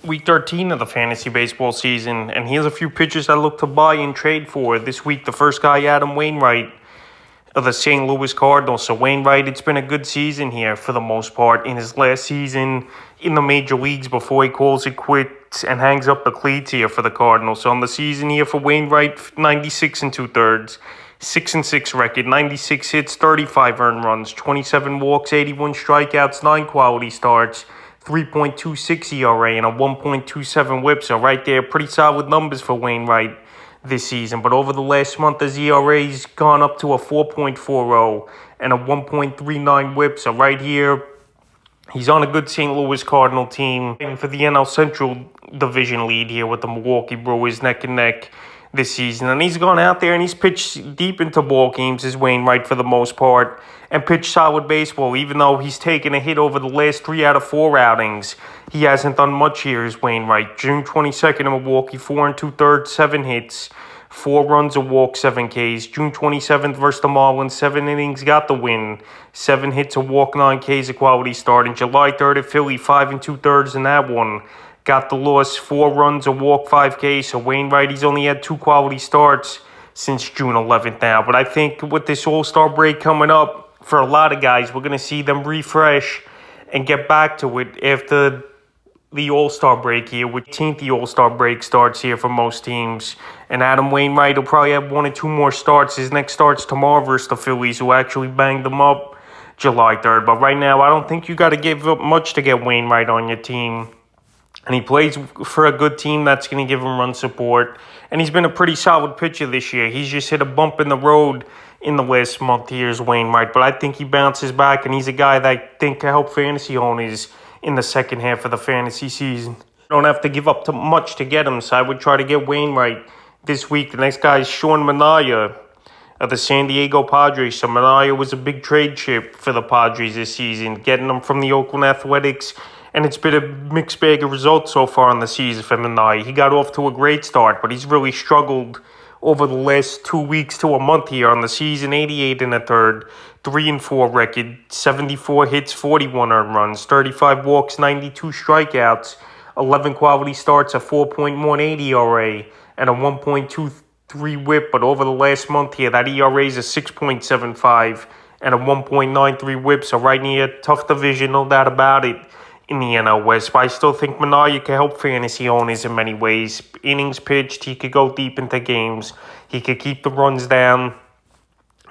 week 13 of the fantasy baseball season, and here's a few pitchers I look to buy and trade for this week. The first guy, Adam Wainwright of the St. Louis Cardinals. So Wainwright, it's been a good season here for the most part in his last season in the major leagues before he calls it quits and hangs up the cleats here for the Cardinals. So on the season here for Wainwright, 96 and 2/3, 6-6 record, 96 hits, 35 earned runs, 27 walks, 81 strikeouts, 9 quality starts, 3.26 ERA, and a 1.27 whip. So right there, pretty solid numbers for Wainwright this season. But over the last month, his ERA's gone up to a 4.40 and a 1.39 whip. So right here, he's on a good St. Louis Cardinal team and for the NL Central Division lead here with the Milwaukee Brewers neck and neck this season. And he's gone out there and he's pitched deep into ball games as Wainwright for the most part and pitched solid baseball, even though he's taken a hit over the last 3 out of 4 outings. He hasn't done much here as Wainwright. June 22nd in Milwaukee, 4 2/3, 7 hits, 4 runs, a walk, 7 Ks. June 27th versus the Marlins, 7 innings, got the win. 7 hits, a walk, 9 Ks, a quality start. And July 3rd at Philly, 5 2/3 in that one. Got the loss, 4 runs, a walk, 5 Ks. So Wainwright, he's only had 2 quality starts since June 11th now. But I think with this All-Star break coming up, for a lot of guys, we're going to see them refresh and get back to it after the All-Star break here. With 18th, the All-Star break starts here for most teams. And Adam Wainwright will probably have 1 or 2 more starts. His next start's tomorrow versus the Phillies, who actually banged them up July 3rd. But right now, I don't think you got to give up much to get Wainwright on your team. And he plays for a good team that's going to give him run support. And he's been a pretty solid pitcher this year. He's just hit a bump in the road in the last month here is Wainwright. But I think he bounces back, and he's a guy that I think can help fantasy owners in the second half of the fantasy season. You don't have to give up too much to get him, so I would try to get Wainwright this week. The next guy is Sean Manaea of the San Diego Padres. So Manaea was a big trade chip for the Padres this season, getting him from the Oakland Athletics. And it's been a mixed bag of results so far in the season for Manaea. He got off to a great start, but he's really struggled over the last 2 weeks to a month here on the season. 88 1/3, 3-4 record, 74 hits, 41 earned runs, 35 walks, 92 strikeouts, 11 quality starts, a 4.18 ERA, and a 1.23 whip. But over the last month here, that ERA is a 6.75 and a 1.93 whip. So right near tough division, no doubt about it, in the NL West. But I still think Manaea can help fantasy owners in many ways. Innings pitched, he could go deep into games. He could keep the runs down.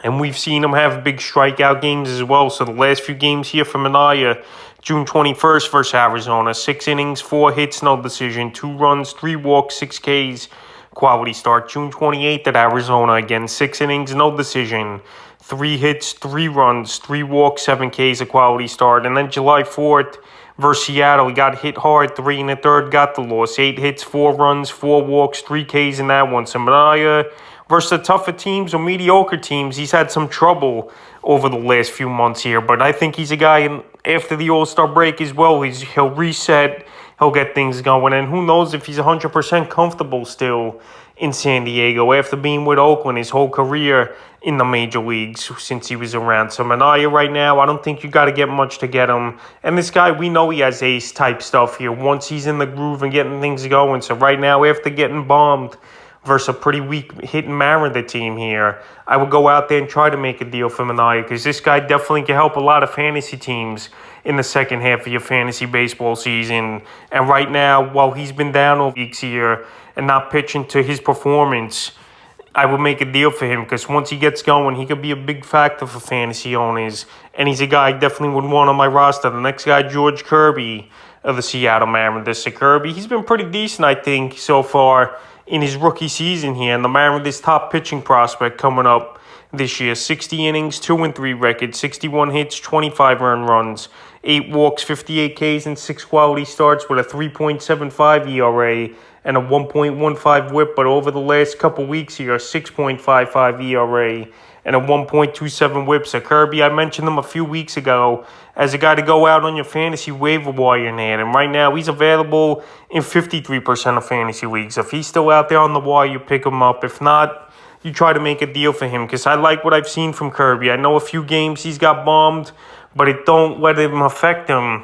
And we've seen him have big strikeout games as well. So the last few games here for Manaea, June 21st versus Arizona, 6 innings, 4 hits, no decision, 2 runs, 3 walks, 6 Ks, quality start. June 28th at Arizona again, 6 innings, no decision, 3 hits, 3 runs, 3 walks, 7 Ks, a quality start. And then July 4th, versus Seattle, he got hit hard, 3 1/3, got the loss. 8 hits, 4 runs, 4 walks, 3 Ks in that one. So Manaea, versus the tougher teams or mediocre teams, he's had some trouble over the last few months here. But I think he's a guy after the All-Star break as well. He'll reset, he'll get things going. And who knows if he's 100% comfortable still in San Diego after being with Oakland his whole career in the major leagues since he was around. So Manaea right now, I don't think you got to get much to get him. And this guy, we know he has ace-type stuff here once he's in the groove and getting things going. So right now, after getting bombed versus a pretty weak hit Mariner team here, I would go out there and try to make a deal for Manaea because this guy definitely can help a lot of fantasy teams in the second half of your fantasy baseball season. And right now, while he's been down over weeks here and not pitching to his performance, I would make a deal for him because once he gets going, he could be a big factor for fantasy owners. And he's a guy I definitely would want on my roster. The next guy, George Kirby of the Seattle Mariners. So Kirby, he's been pretty decent, I think, so far in his rookie season here. And the Mariners' top pitching prospect coming up this year. 60 innings, 2-3 record, 61 hits, 25 earned runs, 8 walks, 58 Ks, and 6 quality starts with a 3.75 ERA and a 1.15 whip. But over the last couple weeks here, a 6.55 ERA and a 1.27 whip. So Kirby, I mentioned him a few weeks ago as a guy to go out on your fantasy waiver wire in there. And right now, he's available in 53% of fantasy leagues. If he's still out there on the wire, you pick him up. If not, you try to make a deal for him because I like what I've seen from Kirby. I know a few games he's got bombed, but it don't let him affect him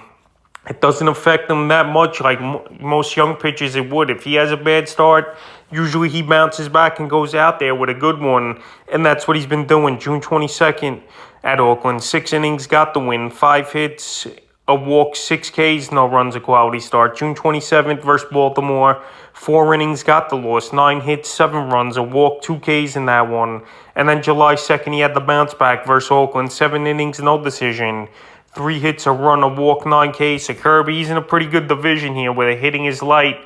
It doesn't affect him that much like most young pitchers it would. If he has a bad start, usually he bounces back and goes out there with a good one. And that's what he's been doing. June 22nd at Oakland. 6 innings, got the win. 5 hits, a walk, 6 Ks, no runs, a quality start. June 27th versus Baltimore. 4 innings, got the loss. 9 hits, 7 runs, a walk, 2 Ks in that one. And then July 2nd, he had the bounce back versus Oakland. 7 innings, no decision. 3 hits, a run, a walk, 9 Ks. A Kirby, he's in a pretty good division here where the hitting is light.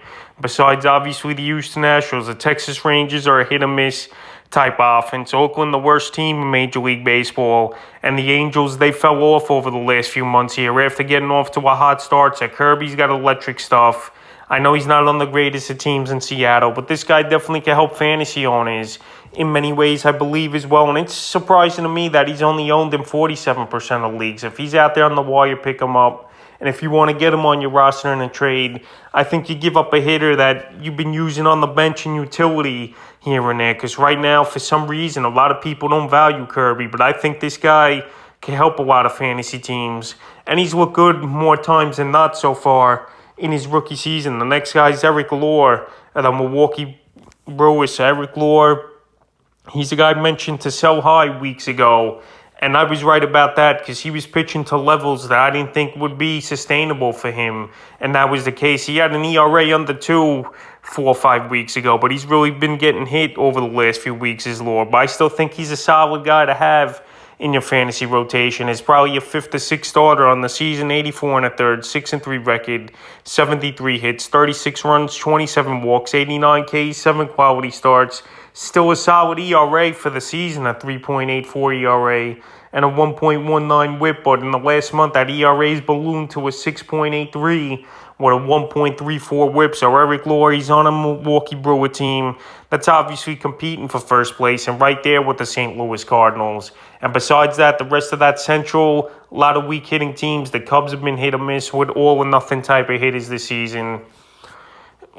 Besides, obviously, the Houston Astros, the Texas Rangers are a hit-and-miss type offense. Oakland, the worst team in Major League Baseball. And the Angels, they fell off over the last few months here after getting off to a hot start. So Kirby's got electric stuff. I know he's not on the greatest of teams in Seattle, but this guy definitely can help fantasy owners in many ways, I believe, as well. And it's surprising to me that he's only owned in 47% of leagues. If he's out there on the wire, pick him up. And if you want to get him on your roster in a trade, I think you give up a hitter that you've been using on the bench and utility here and there. Because right now, for some reason, a lot of people don't value Kirby. But I think this guy can help a lot of fantasy teams. And he's looked good more times than not so far in his rookie season. The next guy is Eric Lohr at the Milwaukee Brewers. Eric Lohr, he's a guy mentioned to sell high weeks ago. And I was right about that because he was pitching to levels that I didn't think would be sustainable for him. And that was the case. He had an ERA under 2 4 or 5 weeks ago, but he's really been getting hit over the last few weeks, is Lohr. But I still think he's a solid guy to have in your fantasy rotation. It's probably your 5th or 6th starter on the season. 84 1/3, 6-3 record, 73 hits, 36 runs, 27 walks, 89 Ks, 7 quality starts. Still a solid ERA for the season, a 3.84 ERA and a 1.19 whip. But in the last month, that ERA's ballooned to a 6.83 with a 1.34 whip. So Eric Lohr, he's on a Milwaukee Brewer team that's obviously competing for first place and right there with the St. Louis Cardinals. And besides that, the rest of that Central, a lot of weak hitting teams. The Cubs have been hit or miss with all or nothing type of hitters this season.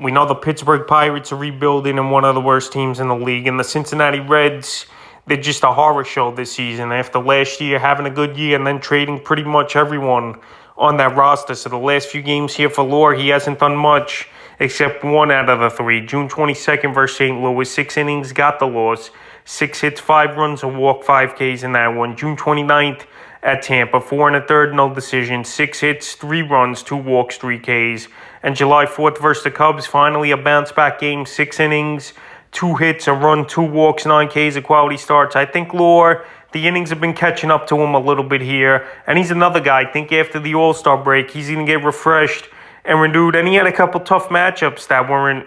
We know the Pittsburgh Pirates are rebuilding and one of the worst teams in the league. And the Cincinnati Reds, they're just a horror show this season. After last year having a good year and then trading pretty much everyone on that roster. So the last few games here for Lohr, he hasn't done much except 1 out of the 3. June 22nd versus St. Louis, 6 innings, got the loss. 6 hits, 5 runs, a walk, 5 Ks in that one. June 29th at Tampa, 4 1/3, no decision. 6 hits, 3 runs, 2 walks, 3 Ks. And July 4th versus the Cubs, finally a bounce-back game, 6 innings, 2 hits, a run, 2 walks, 9 Ks, a quality starts. I think Lohr, the innings have been catching up to him a little bit here. And he's another guy, I think after the All-Star break, he's going to get refreshed and renewed. And he had a couple tough matchups that weren't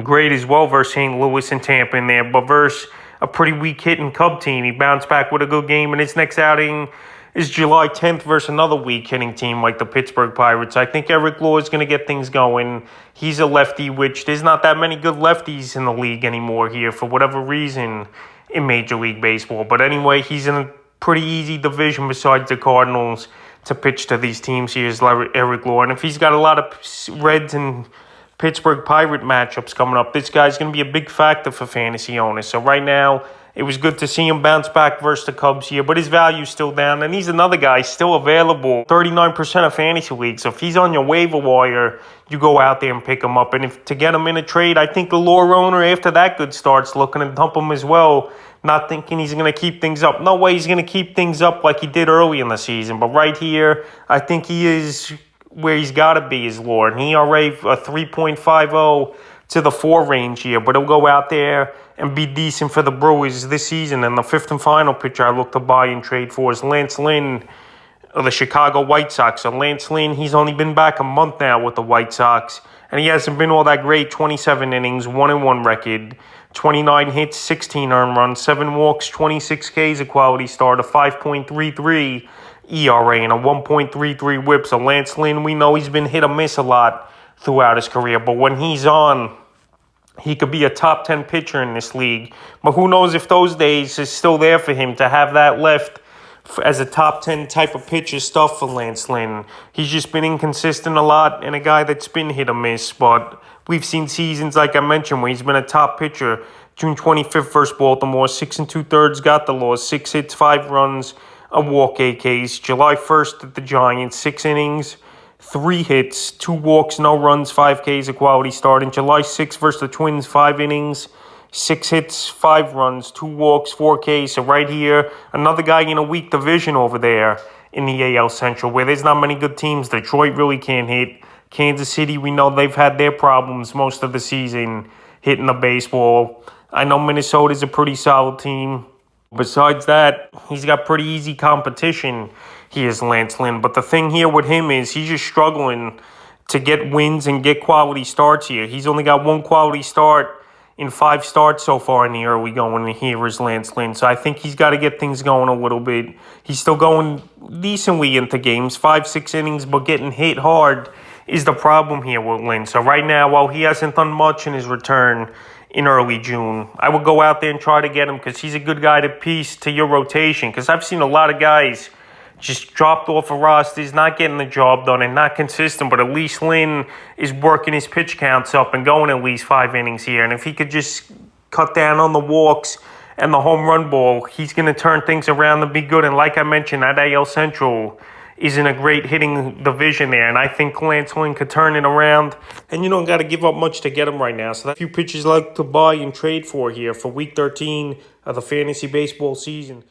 great as well versus St. Louis and Tampa in there. But versus a pretty weak hitting Cub team, he bounced back with a good game. And his next outing is July 10th versus another weak hitting team like the Pittsburgh Pirates. I think Eric Lohr is going to get things going. He's a lefty, which there's not that many good lefties in the league anymore here for whatever reason in Major League Baseball. But anyway, he's in a pretty easy division besides the Cardinals to pitch to these teams here is Eric Lohr. And if he's got a lot of Reds and Pittsburgh Pirate matchups coming up, this guy's going to be a big factor for fantasy owners. So right now, it was good to see him bounce back versus the Cubs here, but his value's still down. And he's another guy still available, 39% of fantasy leagues. So if he's on your waiver wire, you go out there and pick him up. And if to get him in a trade, I think the Lohr owner, after that good start's looking to dump him as well, not thinking he's going to keep things up. No way he's going to keep things up like he did early in the season. But right here, I think he is where he's got to be is Lohr. And he already a 3.50 to the 4 range here, but he'll go out there and be decent for the Brewers this season. And the 5th and final pitcher I look to buy and trade for is Lance Lynn of the Chicago White Sox. So Lance Lynn, he's only been back a month now with the White Sox, and he hasn't been all that great. 27 innings, 1-1 record, 29 hits, 16 earned runs, 7 walks, 26 Ks, a quality start, a 5.33 ERA, and a 1.33 whip. So Lance Lynn, we know he's been hit or miss a lot throughout his career, but when he's on, he could be a top 10 pitcher in this league. But who knows if those days is still there for him to have that left as a top 10 type of pitcher stuff for Lance Lynn. He's just been inconsistent a lot and a guy that's been hit or miss. But we've seen seasons, like I mentioned, where he's been a top pitcher. June 25th versus Baltimore, 6 2/3, got the loss, 6 hits, 5 runs, a walk, 8 Ks. July 1st at the Giants, 6 innings, 3 hits, 2 walks, no runs, 5 Ks, a quality start. In July 6th versus the Twins, 5 innings, 6 hits, 5 runs, 2 walks, 4 Ks. So right here, another guy in a weak division over there in the AL Central where there's not many good teams. Detroit really can't hit. Kansas City, we know they've had their problems most of the season hitting the baseball. I know Minnesota's a pretty solid team. Besides that, he's got pretty easy competition. He is Lance Lynn. But the thing here with him is he's just struggling to get wins and get quality starts here. He's only got 1 quality start in 5 starts so far in the early going here is Lance Lynn. So I think he's got to get things going a little bit. He's still going decently into games, 5-6 innings, but getting hit hard is the problem here with Lynn. So right now, while he hasn't done much in his return in early June, I would go out there and try to get him because he's a good guy to piece to your rotation. Because I've seen a lot of guys just dropped off of rosters, not getting the job done and not consistent. But at least Lynn is working his pitch counts up and going at least 5 innings here. And if he could just cut down on the walks and the home run ball, he's going to turn things around and be good. And like I mentioned, that AL Central is in a great hitting division there. And I think Lance Lynn could turn it around. And you don't got to give up much to get him right now. So that's a few pitchers I like to buy and trade for here for Week 13 of the fantasy baseball season.